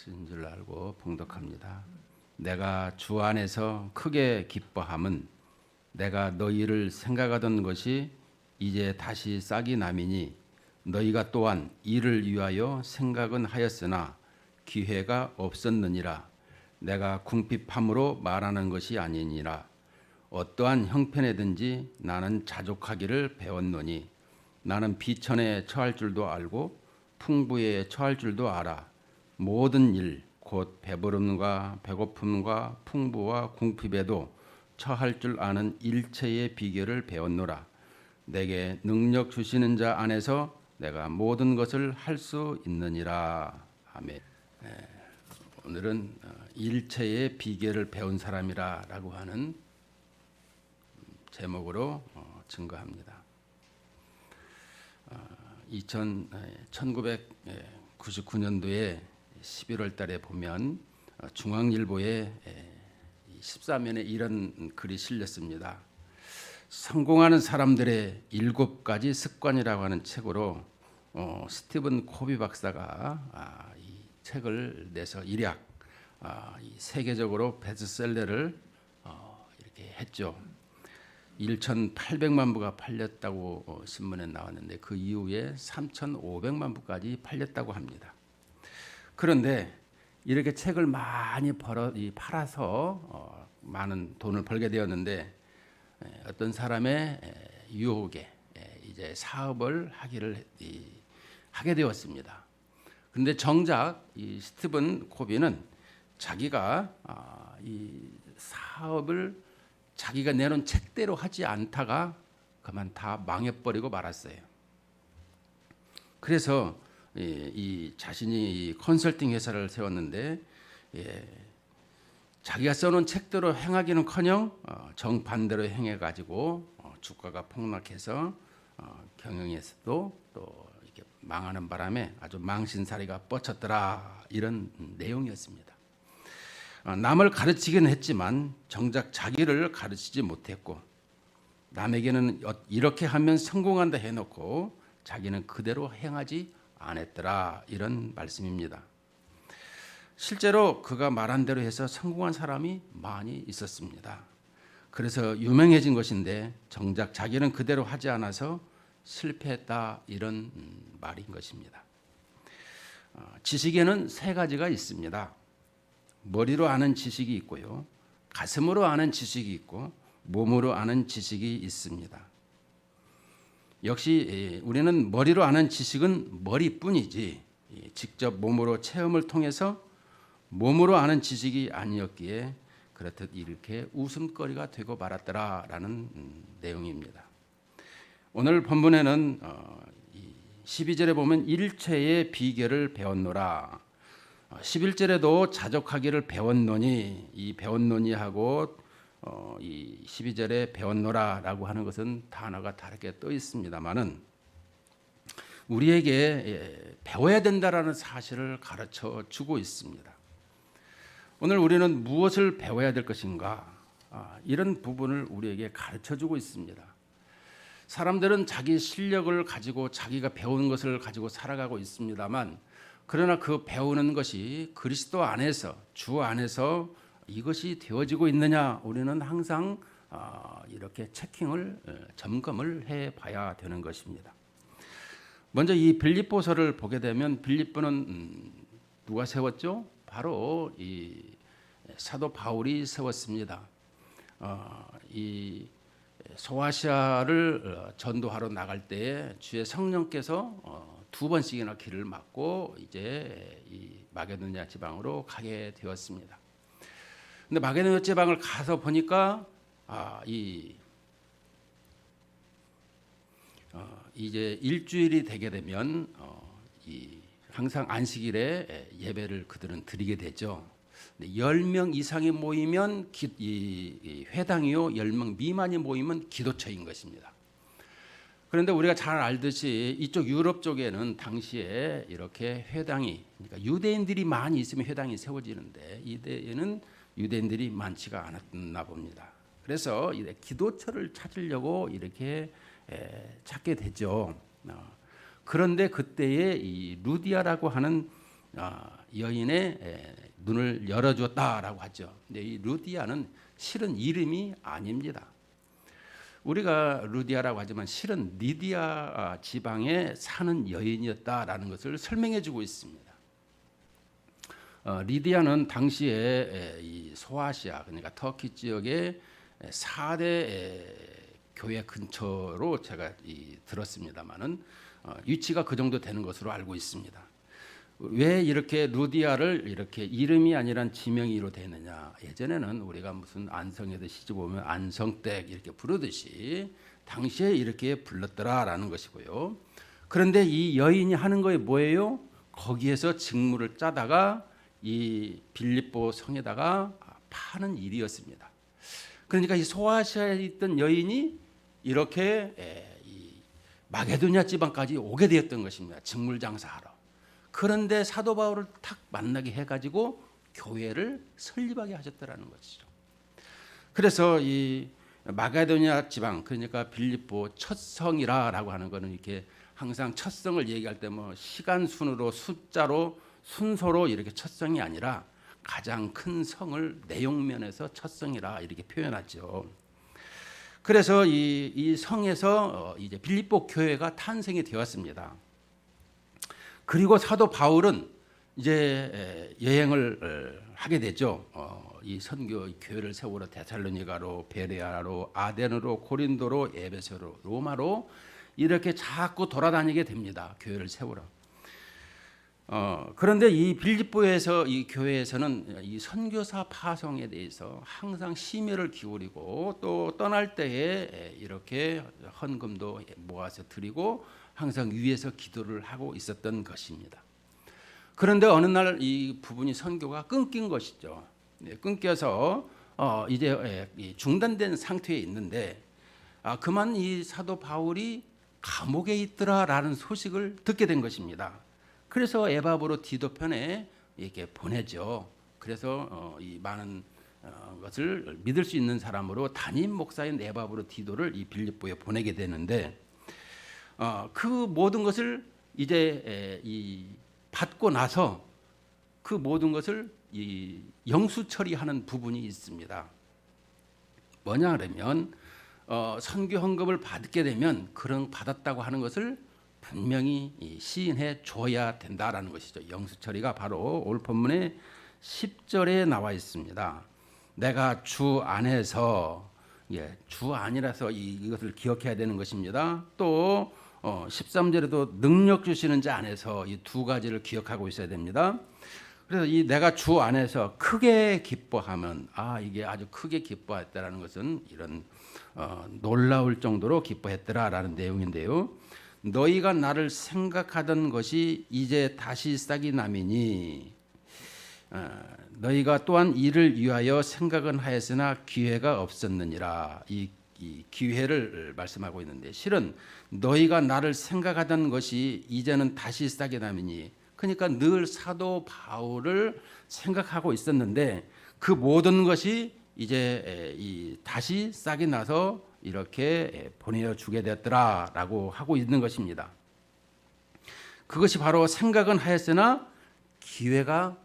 하신 줄 알고 봉독합니다. 내가 주 안에서 크게 기뻐함은 내가 너희를 생각하던 것이 이제 다시 싹이 남이니 너희가 또한 이를 위하여 생각은 하였으나 기회가 없었느니라. 내가 궁핍함으로 말하는 것이 아니니라. 어떠한 형편에든지 나는 자족하기를 배웠노니 나는 비천에 처할 줄도 알고 풍부에 처할 줄도 알아. 모든 일 곧 배부름과 배고픔과 풍부와 궁핍에도 처할 줄 아는 일체의 비결을 배웠노라. 내게 능력 주시는 자 안에서 내가 모든 것을 할 수 있느니라. 아멘. 오늘은 일체의 비결을 배운 사람이라라고 하는 제목으로 증거합니다. 1999년도에 11월 달에 보면 중앙일보에 14면에 이런 글이 실렸습니다. 성공하는 사람들의 7가지 습관이라고 하는 책으로 스티븐 코비 박사가 이 책을 내서 일약 세계적으로 베스트셀러를 이렇게 했죠. 1,800만 부가 팔렸다고 신문에 나왔는데 그 이후에 3,500만 부까지 팔렸다고 합니다. 그런데 이렇게 책을 많이 팔아서 많은 돈을 벌게 되었는데 어떤 사람의 유혹에 이제 사업을 하게 되었습니다. 그런데 정작 이 스티븐 코비는 자기가 이 사업을 자기가 내놓은 책대로 하지 않다가 그만 다 망해버리고 말았어요. 그래서 이 자신이 컨설팅 회사를 세웠는데 자기가 써놓은 책대로 행하기는커녕 정반대로 행해가지고 주가가 폭락해서 경영에서도 또 이렇게 망하는 바람에 아주 망신살이가 뻗쳤더라, 이런 내용이었습니다. 남을 가르치긴 했지만 정작 자기를 가르치지 못했고, 남에게는 이렇게 하면 성공한다 해놓고 자기는 그대로 행하지 않았더라, 이런 말씀입니다. 실제로 그가 말한 대로 해서 성공한 사람이 많이 있었습니다. 그래서 유명해진 것인데 정작 자기는 그대로 하지 않아서 실패했다, 이런 말인 것입니다. 지식에는 3가지가 있습니다. 머리로 아는 지식이 있고요, 가슴으로 아는 지식이 있고 몸으로 아는 지식이 있습니다. 역시 우리는 머리로 아는 지식은 머리뿐이지 직접 몸으로 체험을 통해서 몸으로 아는 지식이 아니었기에 그렇듯 이렇게 웃음거리가 되고 말았더라라는 내용입니다. 오늘 본문에는 12절에 보면 일체의 비결을 배웠노라. 11절에도 자족하기를 배웠노니, 이 배웠노니하고 이 12절에 배웠노라라고 하는 것은 단어가 다르게 떠 있습니다만은 우리에게 배워야 된다라는 사실을 가르쳐 주고 있습니다. 오늘 우리는 무엇을 배워야 될 것인가, 이런 부분을 우리에게 가르쳐 주고 있습니다. 사람들은 자기 실력을 가지고 자기가 배운 것을 가지고 살아가고 있습니다만, 그러나 그 배우는 것이 그리스도 안에서, 주 안에서 이것이 되어지고 있느냐, 우리는 항상 이렇게 점검을 해봐야 되는 것입니다. 먼저 이 빌립보서를 보게 되면 빌립보는 누가 세웠죠? 바로 이 사도 바울이 세웠습니다. 이 소아시아를 전도하러 나갈 때에 주의 성령께서 2번씩이나 길을 막고 이제 이 마게도냐 지방으로 가게 되었습니다. 근데 마게도냐 지방을 가서 보니까 이제 일주일이 되게 되면 항상 안식일에 예배를 그들은 드리게 되죠. 10명 이상이 모이면 이 회당이요, 10명 미만이 모이면 기도처인 것입니다. 그런데 우리가 잘 알듯이 이쪽 유럽 쪽에는 당시에 이렇게 회당이, 그러니까 유대인들이 많이 있으면 회당이 세워지는데 이때에는 유대인들이 많지가 않았나 봅니다. 그래서 기도처를 찾으려고 이렇게 찾게 되죠. 그런데 그때에 이 루디아라고 하는 여인의 눈을 열어주었다라고 하죠. 근데 이 루디아는 실은 이름이 아닙니다. 우리가 루디아라고 하지만 실은 리디아 지방에 사는 여인이었다라는 것을 설명해 주고 있습니다. 리디아는 당시에 이 소아시아 그러니까 터키 지역의 4대 교회 근처로 제가 들었습니다만은 위치가 그 정도 되는 것으로 알고 있습니다. 왜 이렇게 루디아를 이렇게 이름이 아니란 지명이로 되느냐? 예전에는 우리가 무슨 안성에도 시집 오면 안성댁 이렇게 부르듯이 당시에 이렇게 불렀더라라는 것이고요. 그런데 이 여인이 하는 거에 뭐예요? 거기에서 직무를 짜다가 이 빌립보 성에다가 파는 일이었습니다. 그러니까 이 소아시아에 있던 여인이 이렇게 이 마게도냐 지방까지 오게 되었던 것입니다. 직물 장사하러. 그런데 사도 바울을 탁 만나게 해가지고 교회를 설립하게 하셨다라는 것이죠. 그래서 이 마게도냐 지방 그러니까 빌립보 첫 성이라고 하는 것은 이렇게 항상 첫 성을 얘기할 때 뭐 시간 순으로 숫자로 순서로 이렇게 첫 성이 아니라 가장 큰 성을 내용면에서 첫 성이라 이렇게 표현하죠. 그래서 이 성에서 이제 빌립보 교회가 탄생이 되었습니다. 그리고 사도 바울은 이제 여행을 하게 되죠. 이 선교 교회를 세우러 데살로니가로, 베레아로, 아덴으로, 고린도로, 에베소로, 로마로 이렇게 자꾸 돌아다니게 됩니다. 교회를 세우러. 그런데 이 빌립보에서 이 교회에서는 이 선교사 파송에 대해서 항상 심혈을 기울이고 또 떠날 때에 이렇게 헌금도 모아서 드리고 항상 위에서 기도를 하고 있었던 것입니다. 그런데 어느 날 이 부분이 선교가 끊긴 것이죠. 끊겨서 이제 중단된 상태에 있는데 그만 이 사도 바울이 감옥에 있더라라는 소식을 듣게 된 것입니다. 그래서 에바브로 디도 편에 이렇게 보내죠. 그래서 이 많은 것을 믿을 수 있는 사람으로 담임 목사인 에바브로 디도를 이 빌립보에 보내게 되는데 그 모든 것을 이제 받고 나서 그 모든 것을 이 영수 처리하는 부분이 있습니다. 뭐냐 그러면 선교 헌금을 받게 되면 그런 받았다고 하는 것을 분명히 시인해 줘야 된다라는 것이죠. 영수 처리가 바로 오늘 본문의 10절에 나와 있습니다. 내가 주 안에서 주 안이라서 이것을 기억해야 되는 것입니다. 또 13절에도 능력 주시는 자 안에서 이 두 가지를 기억하고 있어야 됩니다. 그래서 이 내가 주 안에서 크게 기뻐하면 이게 아주 크게 기뻐했다라는 것은 이런 놀라울 정도로 기뻐했더라라는 내용인데요. 너희가 나를 생각하던 것이 이제 다시 싹이 남이니 너희가 또한 이를 위하여 생각은 하였으나 기회가 없었느니라. 이 기회를 말씀하고 있는데 실은 너희가 나를 생각하던 것이 이제는 다시 싹이 남이니 그러니까 늘 사도 바울을 생각하고 있었는데 그 모든 것이 이제 다시 싹이 나서 이렇게 보내주게 되었더라라고 하고 있는 것입니다. 그것이 바로 생각은 하였으나 기회가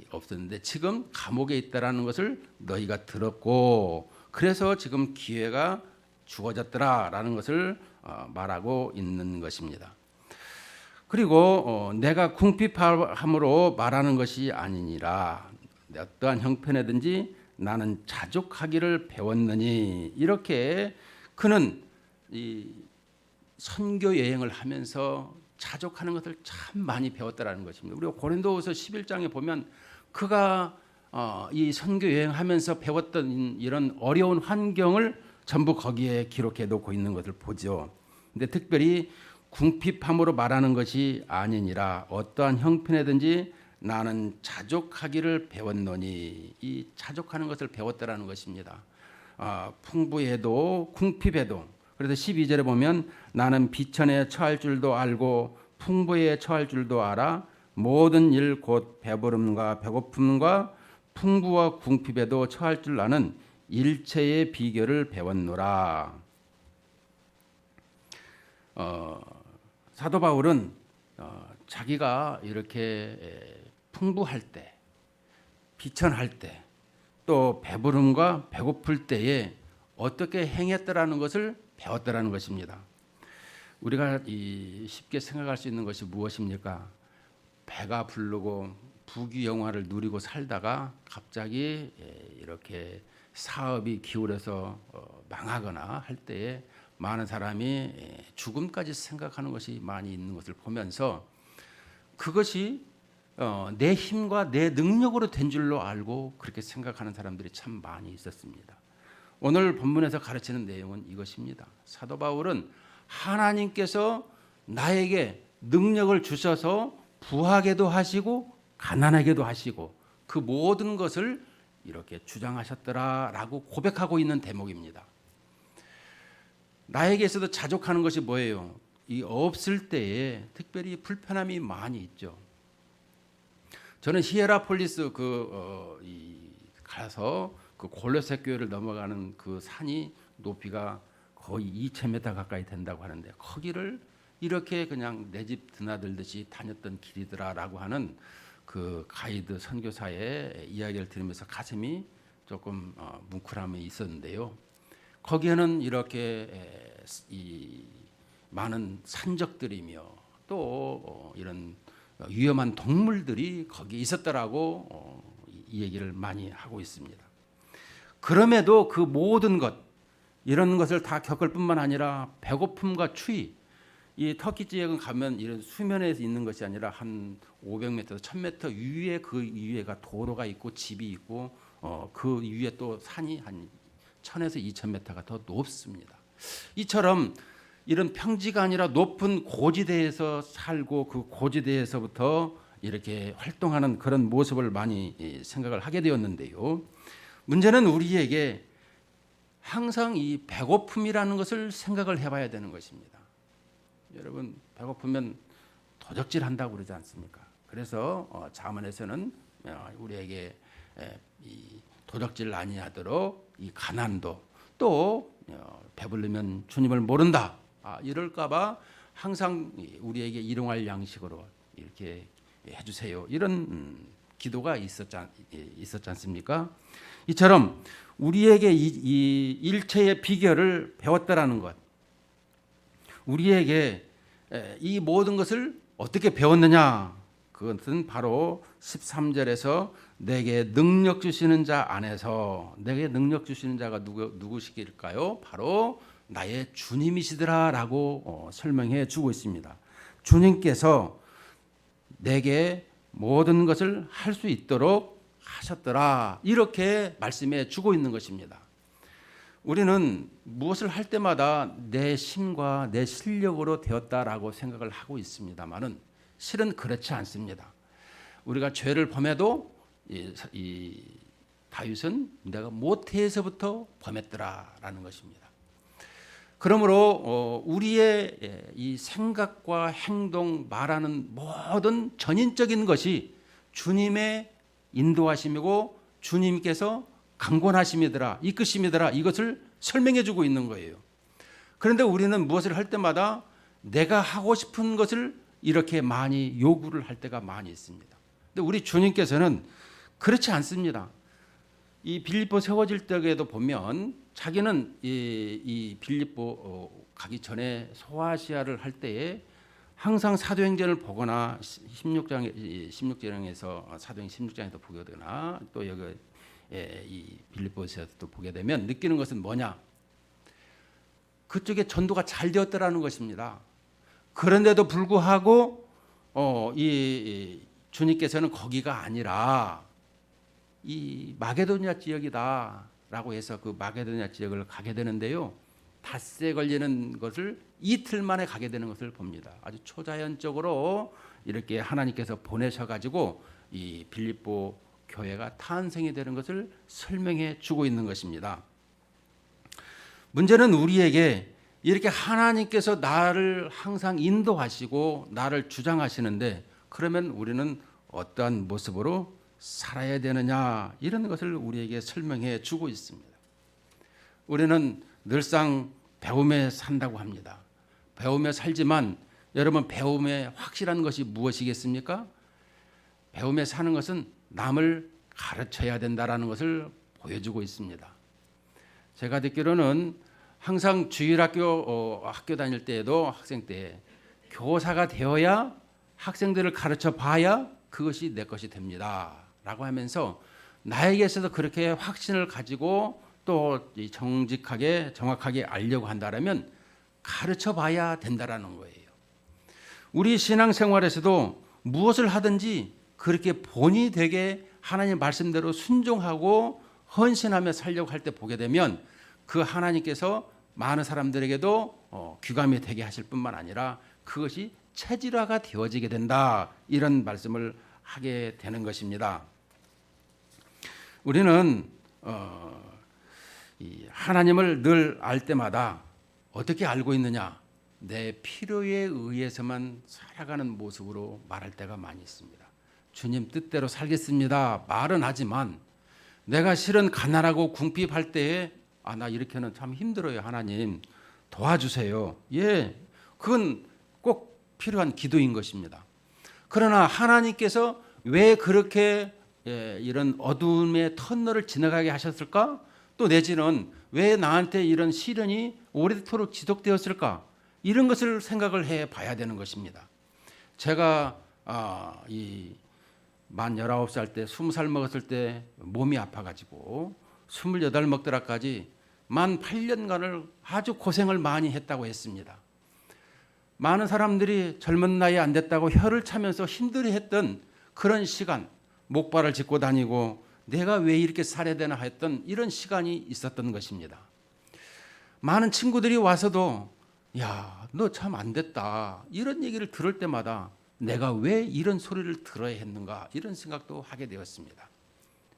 없었는데 지금 감옥에 있다라는 것을 너희가 들었고 그래서 지금 기회가 주어졌더라라는 것을 말하고 있는 것입니다. 그리고 내가 궁핍함으로 말하는 것이 아니니라 어떠한 형편에든지 나는 자족하기를 배웠느니 이렇게 그는 이 선교 여행을 하면서 자족하는 것을 참 많이 배웠다라는 것입니다. 우리가 고린도후서 11장에 보면 그가 이 선교 여행하면서 배웠던 이런 어려운 환경을 전부 거기에 기록해 놓고 있는 것을 보죠. 근데 특별히 궁핍함으로 말하는 것이 아니니라 어떠한 형편에든지 나는 자족하기를 배웠노니 이 자족하는 것을 배웠다라는 것입니다. 풍부해도 궁핍해도 그래서 12절에 보면 나는 비천에 처할 줄도 알고 풍부에 처할 줄도 알아 모든 일 곧 배부름과 배고픔과 풍부와 궁핍에도 처할 줄 아는 일체의 비결을 배웠노라. 사도 바울은 자기가 이렇게 풍부할 때, 비천할 때, 또 배부름과 배고플 때에 어떻게 행했더라는 것을 배웠더라는 것입니다. 우리가 쉽게 생각할 수 있는 것이 무엇입니까? 배가 부르고 부귀영화를 누리고 살다가 갑자기 이렇게 사업이 기울어서 망하거나 할 때에 많은 사람이 죽음까지 생각하는 것이 많이 있는 것을 보면서 그것이 내 힘과 내 능력으로 된 줄로 알고 그렇게 생각하는 사람들이 참 많이 있었습니다. 오늘 본문에서 가르치는 내용은 이것입니다. 사도 바울은 하나님께서 나에게 능력을 주셔서 부하게도 하시고 가난하게도 하시고 그 모든 것을 이렇게 주장하셨더라라고 고백하고 있는 대목입니다. 나에게서도 자족하는 것이 뭐예요? 이 없을 때에 특별히 불편함이 많이 있죠. 저는 히에라폴리스 가서 그 골로새 교회를 넘어가는 그 산이 높이가 거의 2,000m 가까이 된다고 하는데 거기를 이렇게 그냥 내 집 드나들듯이 다녔던 길이더라라고 하는 그 가이드 선교사의 이야기를 들으면서 가슴이 조금 뭉클함이 있었는데요. 거기에는 이렇게 이 많은 산적들이며 또 이런 위험한 동물들이 거기에 있었더라고 이 얘기를 많이 하고 있습니다. 그럼에도 그 모든 것 이런 것을 다 겪을 뿐만 아니라 배고픔과 추위 이 터키 지역은 가면 이런 수면에서 있는 것이 아니라 한 500m, 1000m 위에 그 위에가 도로가 있고 집이 있고 그 위에 또 산이 한 1000에서 2000m가 더 높습니다. 이처럼 이런 평지가 아니라 높은 고지대에서 살고 그 고지대에서부터 이렇게 활동하는 그런 모습을 많이 생각을 하게 되었는데요. 문제는 우리에게 항상 이 배고픔이라는 것을 생각을 해봐야 되는 것입니다. 여러분 배고프면 도적질한다고 그러지 않습니까? 그래서 잠언에서는 우리에게 이 도적질 아니하도록 이 가난도 또 배부르면 주님을 모른다 이럴까봐 항상 우리에게 일용할 양식으로 이렇게 해주세요. 이런 기도가 있었지 않습니까? 이처럼 우리에게 이 일체의 비결을 배웠다라는 것, 우리에게 이 모든 것을 어떻게 배웠느냐? 그것은 바로 13절에서 내게 능력 주시는 자 안에서 내게 능력 주시는 자가 누구시길까요? 바로 나의 주님이시더라라고 설명해 주고 있습니다. 주님께서 내게 모든 것을 할 수 있도록 하셨더라 이렇게 말씀해 주고 있는 것입니다. 우리는 무엇을 할 때마다 내 힘과 내 실력으로 되었다라고 생각을 하고 있습니다만은 실은 그렇지 않습니다. 우리가 죄를 범해도 이 다윗은 내가 모태에서부터 범했더라라는 것입니다. 그러므로 우리의 이 생각과 행동, 말하는 모든 전인적인 것이 주님의 인도하심이고 주님께서 강권하심이더라, 이끄심이더라 이것을 설명해 주고 있는 거예요. 그런데 우리는 무엇을 할 때마다 내가 하고 싶은 것을 이렇게 많이 요구를 할 때가 많이 있습니다. 근데 우리 주님께서는 그렇지 않습니다. 이 빌립보 세워질 때에도 보면 자기는 이 빌립보 가기 전에 소아시아를 할 때에 항상 사도행전을 보거나 16장에서 사도행 16장에도 보게 되거나 또 여기 이 빌립보에서도 보게 되면 느끼는 것은 뭐냐? 그쪽에 전도가 잘 되었더라는 것입니다. 그런데도 불구하고 이 주님께서는 거기가 아니라 이 마게도냐 지역이다라고 해서 그 마게도냐 지역을 가게 되는데요. 닷새 걸리는 것을 이틀 만에 가게 되는 것을 봅니다. 아주 초자연적으로 이렇게 하나님께서 보내셔가지고 이 빌립보 교회가 탄생이 되는 것을 설명해 주고 있는 것입니다. 문제는 우리에게 이렇게 하나님께서 나를 항상 인도하시고 나를 주장하시는데 그러면 우리는 어떠한 모습으로 살아야 되느냐 이런 것을 우리에게 설명해 주고 있습니다. 우리는 늘상 배우며 산다고 합니다. 배우며 살지만 여러분, 배움의 확실한 것이 무엇이겠습니까? 배움에 사는 것은 남을 가르쳐야 된다라는 것을 보여주고 있습니다. 제가 듣기로는 항상 주일학교 학교 다닐 때에도 학생 때 교사가 되어야 학생들을 가르쳐 봐야 그것이 내 것이 됩니다 라고 하면서 나에게 있어서 그렇게 확신을 가지고 또 정직하게 정확하게 알려고 한다면 가르쳐 봐야 된다라는 거예요. 우리 신앙생활에서도 무엇을 하든지 그렇게 본이 되게 하나님 말씀대로 순종하고 헌신하며 살려고 할 때 보게 되면 그 하나님께서 많은 사람들에게도 귀감이 되게 하실 뿐만 아니라 그것이 체질화가 되어지게 된다, 이런 말씀을 하게 되는 것입니다. 우리는 이 하나님을 늘 알 때마다 어떻게 알고 있느냐? 내 필요에 의해서만 살아가는 모습으로 말할 때가 많이 있습니다. 주님 뜻대로 살겠습니다 말은 하지만 내가 실은 가난하고 궁핍할 때에 나 이렇게는 참 힘들어요, 하나님 도와주세요. 예, 그건 꼭 필요한 기도인 것입니다. 그러나 하나님께서 왜 그렇게 이런 어둠의 터널을 지나가게 하셨을까? 또 내지는 왜 나한테 이런 시련이 오래도록 지속되었을까? 이런 것을 생각을 해 봐야 되는 것입니다. 제가 만 19살 때 20살 먹었을 때 몸이 아파가지고 28 먹더라까지 만 8년간을 아주 고생을 많이 했다고 했습니다. 많은 사람들이 젊은 나이에 안 됐다고 혀를 차면서 힘들어했던 그런 시간, 목발을 짚고 다니고 내가 왜 이렇게 살아야 되나 했던 이런 시간이 있었던 것입니다. 많은 친구들이 와서도 야, 너 참 안 됐다, 이런 얘기를 들을 때마다 내가 왜 이런 소리를 들어야 했는가, 이런 생각도 하게 되었습니다.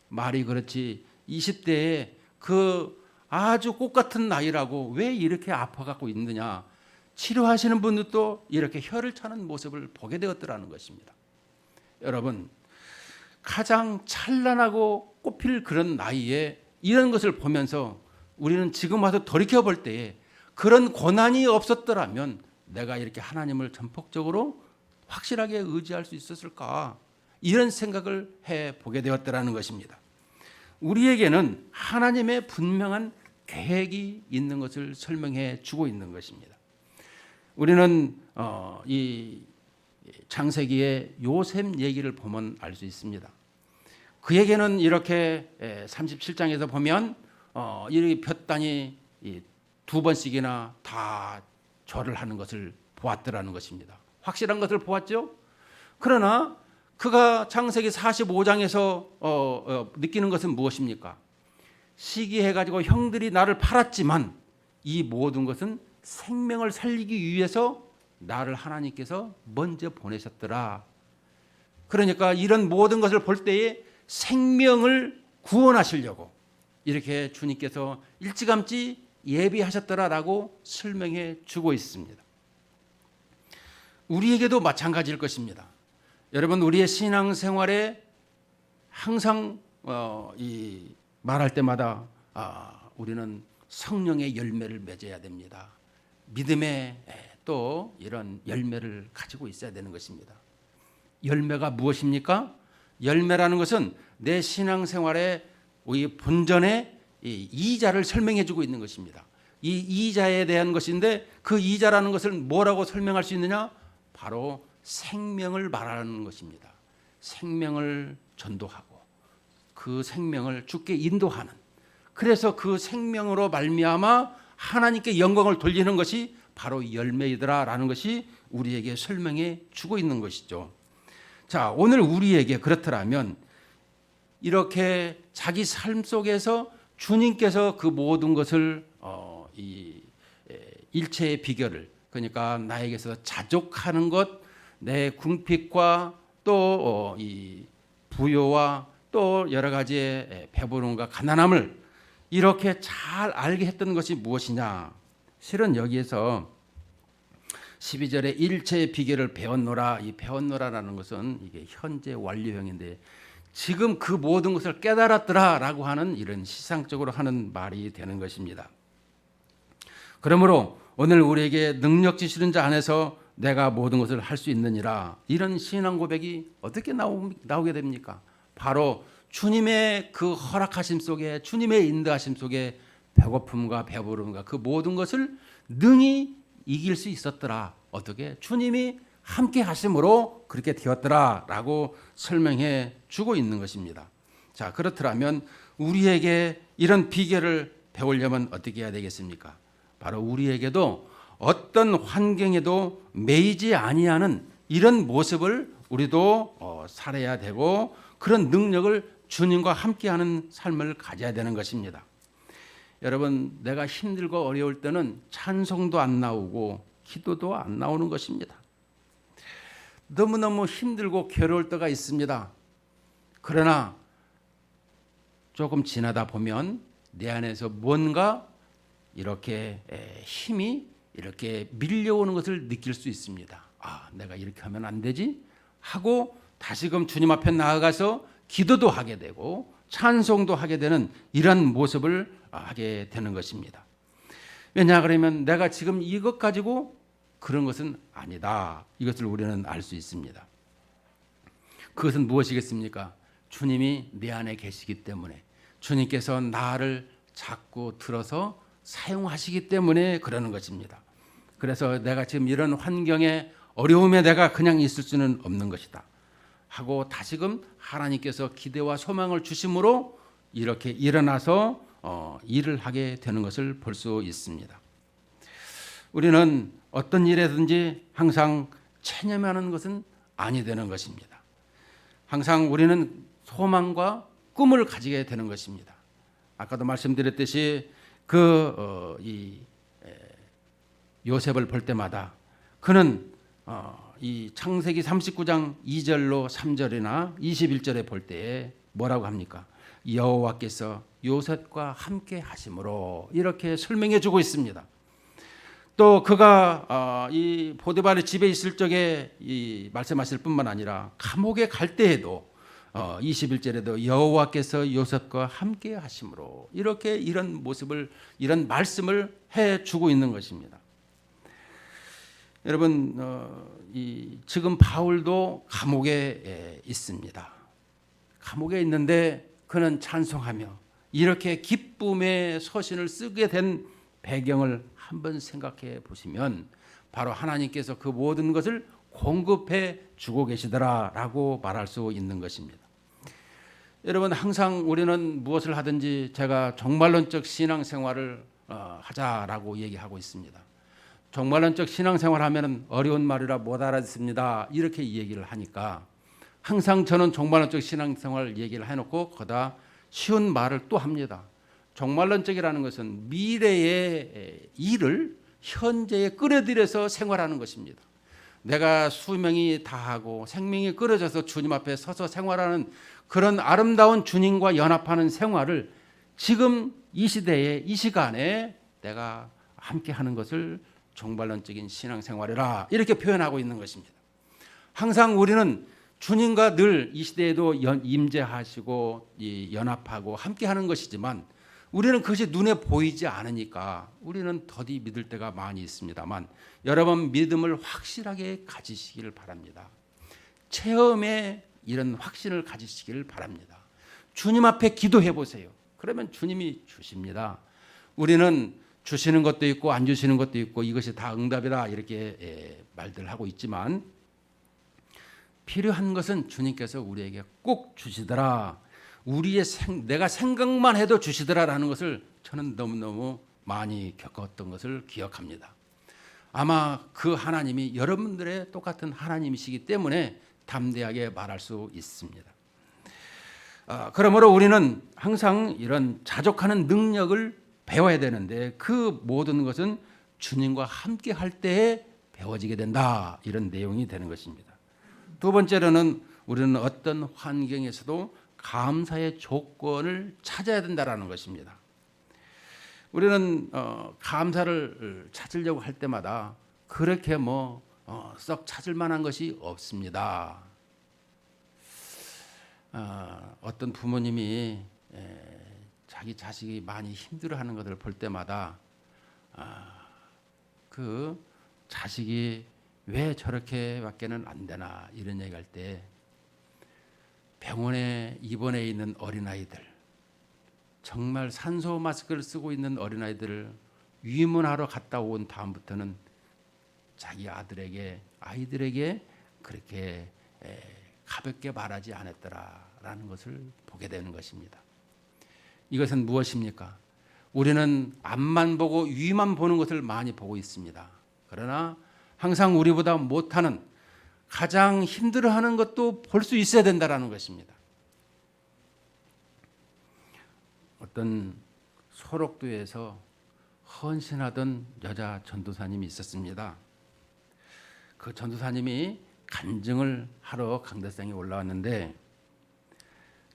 말이 그렇지 20대에 그 아주 꽃 같은 나이라고 왜 이렇게 아파갖고 있느냐, 치료하시는 분들도 이렇게 혀를 차는 모습을 보게 되었더라는 것입니다. 여러분, 가장 찬란하고 꽃필 그런 나이에 이런 것을 보면서 우리는 지금 와서 돌이켜볼 때에 그런 고난이 없었더라면 내가 이렇게 하나님을 전폭적으로 확실하게 의지할 수 있었을까, 이런 생각을 해보게 되었더라는 것입니다. 우리에게는 하나님의 분명한 계획이 있는 것을 설명해 주고 있는 것입니다. 우리는 이 창세기의 요셉 얘기를 보면 알 수 있습니다. 그에게는 이렇게 37장에서 보면 이 볕단이 2번씩이나 다 절을 하는 것을 보았더라는 것입니다. 확실한 것을 보았죠. 그러나 그가 창세기 45장에서 느끼는 것은 무엇입니까? 시기해가지고 형들이 나를 팔았지만 이 모든 것은 생명을 살리기 위해서 나를 하나님께서 먼저 보내셨더라. 그러니까 이런 모든 것을 볼 때에 생명을 구원하시려고 이렇게 주님께서 일찌감치 예비하셨더라라고 설명해 주고 있습니다. 우리에게도 마찬가지일 것입니다. 여러분, 우리의 신앙생활에 항상 말할 때마다 우리는 성령의 열매를 맺어야 됩니다. 믿음의 또 이런 열매를 가지고 있어야 되는 것입니다. 열매가 무엇입니까? 열매라는 것은 내 신앙생활의 본전의 이자를 설명해 주고 있는 것입니다. 이 이자에 대한 것인데 그 이자라는 것을 뭐라고 설명할 수 있느냐? 바로 생명을 말하는 것입니다. 생명을 전도하고 그 생명을 주께 인도하는, 그래서 그 생명으로 말미암아 하나님께 영광을 돌리는 것이 바로 열매이더라라는 것이 우리에게 설명해 주고 있는 것이죠. 자, 오늘 우리에게 그렇더라면 이렇게 자기 삶 속에서 주님께서 그 모든 것을 이 일체의 비결을, 그러니까 나에게서 자족하는 것, 내 궁핍과 또 이 부요와 또 여러 가지의 배부름과 가난함을 이렇게 잘 알게 했던 것이 무엇이냐? 실은 여기에서 12절에 일체의 비결을 배웠노라, 이 배웠노라라는 것은 이게 현재 완료형인데 지금 그 모든 것을 깨달았더라라고 하는 이런 시상적으로 하는 말이 되는 것입니다. 그러므로 오늘 우리에게 능력 지시는 자 안에서 내가 모든 것을 할 수 있느니라. 이런 신앙 고백이 어떻게 나오게 됩니까? 바로 주님의 그 허락하심 속에, 주님의 인도하심 속에 배고픔과 배부름과 그 모든 것을 능히 이길 수 있었더라. 어떻게? 주님이 함께 하심으로 그렇게 되었더라라고 설명해 주고 있는 것입니다. 자, 그렇더라면 우리에게 이런 비결을 배우려면 어떻게 해야 되겠습니까? 바로 우리에게도 어떤 환경에도 매이지 아니하는 이런 모습을 우리도 살아야 되고, 그런 능력을 주님과 함께하는 삶을 가져야 되는 것입니다. 여러분, 내가 힘들고 어려울 때는 찬송도 안 나오고 기도도 안 나오는 것입니다. 너무너무 힘들고 괴로울 때가 있습니다. 그러나 조금 지나다 보면 내 안에서 뭔가 이렇게 힘이 이렇게 밀려오는 것을 느낄 수 있습니다. 아, 내가 이렇게 하면 안 되지? 하고 다시금 주님 앞에 나아가서 기도도 하게 되고 찬송도 하게 되는 이런 모습을 하게 되는 것입니다. 왜냐 그러면 내가 지금 이것 가지고 그런 것은 아니다. 이것을 우리는 알 수 있습니다. 그것은 무엇이겠습니까? 주님이 내 안에 계시기 때문에, 주님께서 나를 자꾸 들어서 사용하시기 때문에 그러는 것입니다. 그래서 내가 지금 이런 환경에, 어려움에 내가 그냥 있을 수는 없는 것이다 하고 다시금 하나님께서 기대와 소망을 주심으로 이렇게 일어나서 일을 하게 되는 것을 볼 수 있습니다. 우리는 어떤 일에든지 항상 체념하는 것은 아니 되는 것입니다. 항상 우리는 소망과 꿈을 가지게 되는 것입니다. 아까도 말씀드렸듯이 요셉을 볼 때마다 그는 이 창세기 39장 2절로 3절이나 21절에 볼 때에 뭐라고 합니까? 여호와께서 요셉과 함께 하심으로 이렇게 설명해 주고 있습니다. 또 그가 이 보디발의 집에 있을 적에 이 말씀하실 뿐만 아니라 감옥에 갈 때에도 21절에도 여호와께서 요셉과 함께 하심으로 이렇게 이런 모습을, 이런 말씀을 해 주고 있는 것입니다. 여러분, 지금 바울도 감옥에 있습니다. 감옥에 있는데 그는 찬송하며 이렇게 기쁨의 서신을 쓰게 된 배경을 한번 생각해 보시면 바로 하나님께서 그 모든 것을 공급해 주고 계시더라라고 말할 수 있는 것입니다. 여러분, 항상 우리는 무엇을 하든지 제가 종말론적 신앙생활을 하자라고 얘기하고 있습니다. 종말론적 신앙생활 하면 어려운 말이라 못 알아듣습니다. 이렇게 얘기를 하니까 항상 저는 종말론적 신앙생활 얘기를 해놓고 거다 쉬운 말을 또 합니다. 종말론적이라는 것은 미래의 일을 현재에 끌어들여서 생활하는 것입니다. 내가 수명이 다하고 생명이 끊어져서 주님 앞에 서서 생활하는 그런 아름다운 주님과 연합하는 생활을 지금 이 시대에, 이 시간에 내가 함께 하는 것을 종말론적인 신앙생활이라 이렇게 표현하고 있는 것입니다. 항상 우리는 주님과 늘 이 시대에도 임재하시고 연합하고 함께 하는 것이지만 우리는 그것이 눈에 보이지 않으니까 우리는 더디 믿을 때가 많이 있습니다만, 여러분 믿음을 확실하게 가지시기를 바랍니다. 체험에 이런 확신을 가지시기를 바랍니다. 주님 앞에 기도해 보세요. 그러면 주님이 주십니다. 우리는 주시는 것도 있고 안 주시는 것도 있고 이것이 다 응답이다 이렇게 말들 하고 있지만, 필요한 것은 주님께서 우리에게 꼭 주시더라, 내가 생각만 해도 주시더라라는 것을 저는 너무너무 많이 겪었던 것을 기억합니다. 아마 그 하나님이 여러분들의 똑같은 하나님이시기 때문에 담대하게 말할 수 있습니다. 그러므로 우리는 항상 이런 자족하는 능력을 배워야 되는데 그 모든 것은 주님과 함께 할 때에 배워지게 된다, 이런 내용이 되는 것입니다. 두 번째로는 우리는 어떤 환경에서도 감사의 조건을 찾아야 된다라는 것입니다. 우리는 감사를 찾으려고 할 때마다 그렇게 썩 찾을 만한 것이 없습니다. 어떤 부모님이 자기 자식이 많이 힘들어하는 것을 볼 때마다 그 자식이 왜 저렇게밖에는 안 되나 이런 얘기할 때 병원에 입원해 있는 어린아이들, 정말 산소 마스크를 쓰고 있는 어린아이들을 위문하러 갔다 온 다음부터는 자기 아이들에게 그렇게 가볍게 말하지 않았더라라는 것을 보게 되는 것입니다. 이것은 무엇입니까? 우리는 앞만 보고 위만 보는 것을 많이 보고 있습니다. 그러나 항상 우리보다 못하는, 가장 힘들어하는 것도 볼 수 있어야 된다는 것입니다. 어떤 소록도에서 헌신하던 여자 전도사님이 있었습니다. 그 전도사님이 간증을 하러 강대상에 올라왔는데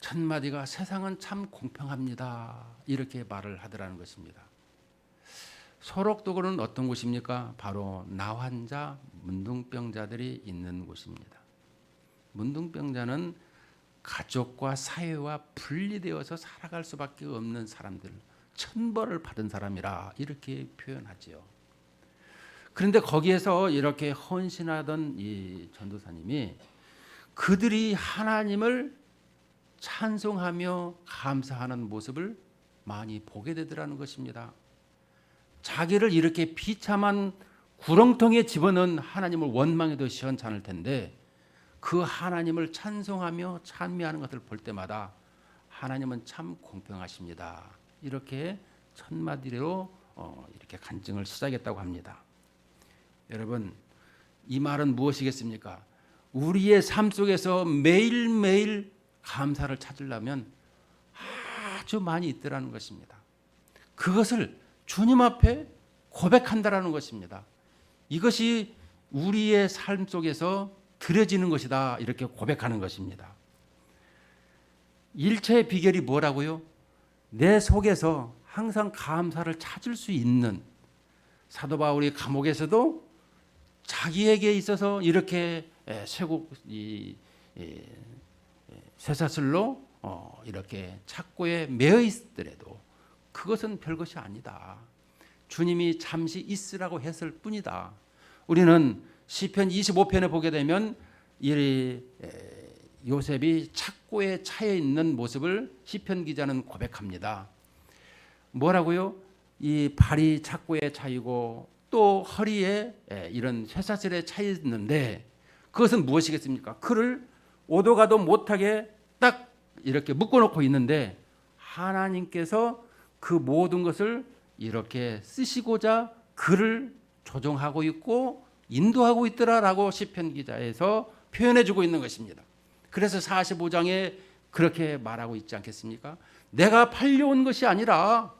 첫 마디가 세상은 참 공평합니다. 이렇게 말을 하더라는 것입니다. 소록도는 어떤 곳입니까? 바로 나환자, 문둥병자들이 있는 곳입니다. 문둥병자는 가족과 사회와 분리되어서 살아갈 수밖에 없는 사람들, 천벌을 받은 사람이라 이렇게 표현하지요. 그런데 거기에서 이렇게 헌신하던 이 전도사님이 그들이 하나님을 찬송하며 감사하는 모습을 많이 보게 되더라는 것입니다. 자기를 이렇게 비참한 구렁텅이에 집어넣은 하나님을 원망해도 시원찮을 텐데 그 하나님을 찬송하며 찬미하는 것을 볼 때마다 하나님은 참 공평하십니다. 이렇게 첫 마디로 이렇게 간증을 시작했다고 합니다. 여러분, 이 말은 무엇이겠습니까? 우리의 삶 속에서 매일매일 감사를 찾으려면 아주 많이 있더라는 것입니다. 그것을 주님 앞에 고백한다라는 것입니다. 이것이 우리의 삶 속에서 드려지는 것이다, 이렇게 고백하는 것입니다. 일체의 비결이 뭐라고요? 내 속에서 항상 감사를 찾을 수 있는, 사도 바울이 감옥에서도 자기에게 있어서 이렇게 쇠사슬로 이렇게 착고에 매어 있더라도 그것은 별것이 아니다. 주님이 잠시 있으라고 했을 뿐이다. 우리는 시편 25편에 보게 되면 이 요셉이 착고에 차여 있는 모습을 시편 기자는 고백합니다. 뭐라고요? 이 발이 착고에 차이고 또 허리에 이런 쇠사슬에 차여 있는데 그것은 무엇이겠습니까? 그를 오도 가도 못하게 딱 이렇게 묶어놓고 있는데 하나님께서 그 모든 것을 이렇게 쓰시고자 그를 조종하고 있고 인도하고 있더라라고 시편 기자에서 표현해주고 있는 것입니다. 그래서 45장에 그렇게 말하고 있지 않겠습니까? 내가 팔려온 것이 아니라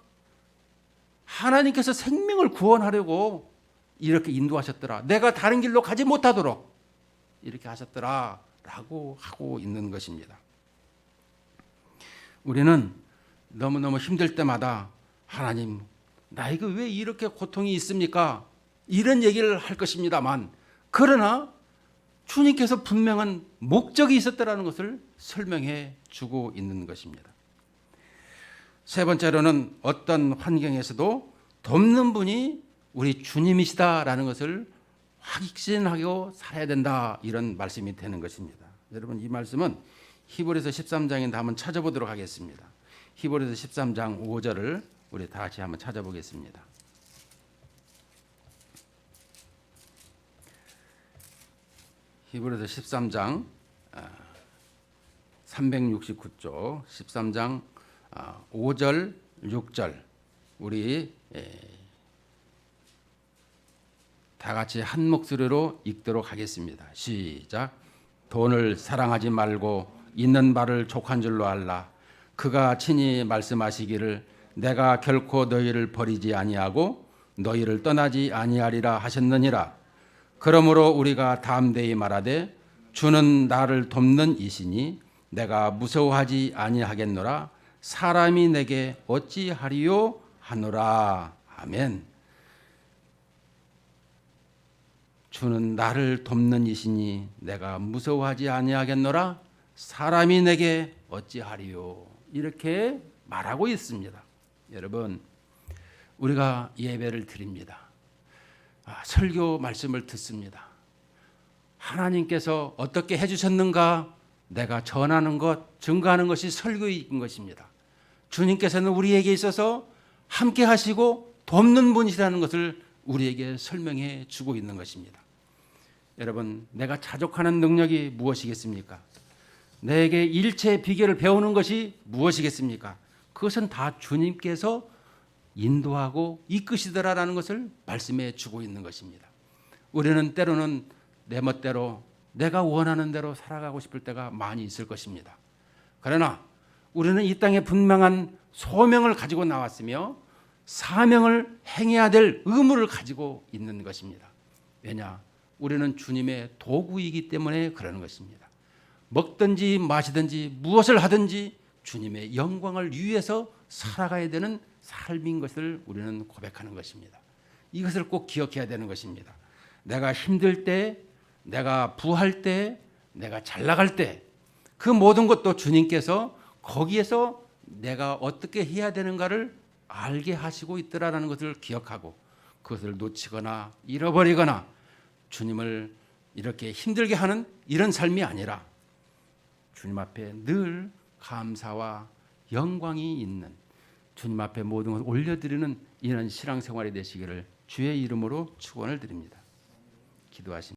하나님께서 생명을 구원하려고 이렇게 인도하셨더라. 내가 다른 길로 가지 못하도록 이렇게 하셨더라라고 하고 있는 것입니다. 우리는 너무너무 힘들 때마다 하나님, 나에게 왜 이렇게 고통이 있습니까? 이런 얘기를 할 것입니다만, 그러나 주님께서 분명한 목적이 있었다라는 것을 설명해 주고 있는 것입니다. 세 번째로는 어떤 환경에서도 돕는 분이 우리 주님이시다라는 것을 확신하고 살아야 된다, 이런 말씀이 되는 것입니다. 여러분, 이 말씀은 히브리서 13장인데 한번 찾아보도록 하겠습니다. 히브리서 13장 5절을 우리 다 같이 한번 찾아보겠습니다. 히브리서 13장 369쪽 13장 5절 6절 우리 다 같이 한 목소리로 읽도록 하겠습니다. 시작. 돈을 사랑하지 말고 있는 바를 족한 줄로 알라. 그가 친히 말씀하시기를 내가 결코 너희를 버리지 아니하고 너희를 떠나지 아니하리라 하셨느니라. 그러므로 우리가 담대히 말하되 주는 나를 돕는 이시니 내가 무서워하지 아니하겠노라. 사람이 내게 어찌하리요 하노라. 아멘. 주는 나를 돕는 이시니 내가 무서워하지 아니하겠노라. 사람이 내게 어찌하리요. 이렇게 말하고 있습니다. 여러분, 우리가 예배를 드립니다. 설교 말씀을 듣습니다. 하나님께서 어떻게 해주셨는가 내가 전하는 것, 증거하는 것이 설교인 것입니다. 주님께서는 우리에게 있어서 함께 하시고 돕는 분이시라는 것을 우리에게 설명해 주고 있는 것입니다. 여러분, 내가 자족하는 능력이 무엇이겠습니까? 내게 일체의 비결을 배우는 것이 무엇이겠습니까? 그것은 다 주님께서 인도하고 이끄시더라라는 것을 말씀해 주고 있는 것입니다. 우리는 때로는 내 멋대로 내가 원하는 대로 살아가고 싶을 때가 많이 있을 것입니다. 그러나 우리는 이 땅에 분명한 소명을 가지고 나왔으며 사명을 행해야 될 의무를 가지고 있는 것입니다. 왜냐? 우리는 주님의 도구이기 때문에 그러는 것입니다. 먹든지 마시든지 무엇을 하든지 주님의 영광을 위해서 살아가야 되는 삶인 것을 우리는 고백하는 것입니다. 이것을 꼭 기억해야 되는 것입니다. 내가 힘들 때, 내가 부할 때, 내가 잘 나갈 때 그 모든 것도 주님께서 거기에서 내가 어떻게 해야 되는가를 알게 하시고 있더라라는 것을 기억하고 그것을 놓치거나 잃어버리거나 주님을 이렇게 힘들게 하는 이런 삶이 아니라 주님 앞에 늘 감사와 영광이 있는 주님 앞에 모든 것을 올려드리는 이런 신앙생활이 되시기를 주의 이름으로 축원을 드립니다. 기도하십니다.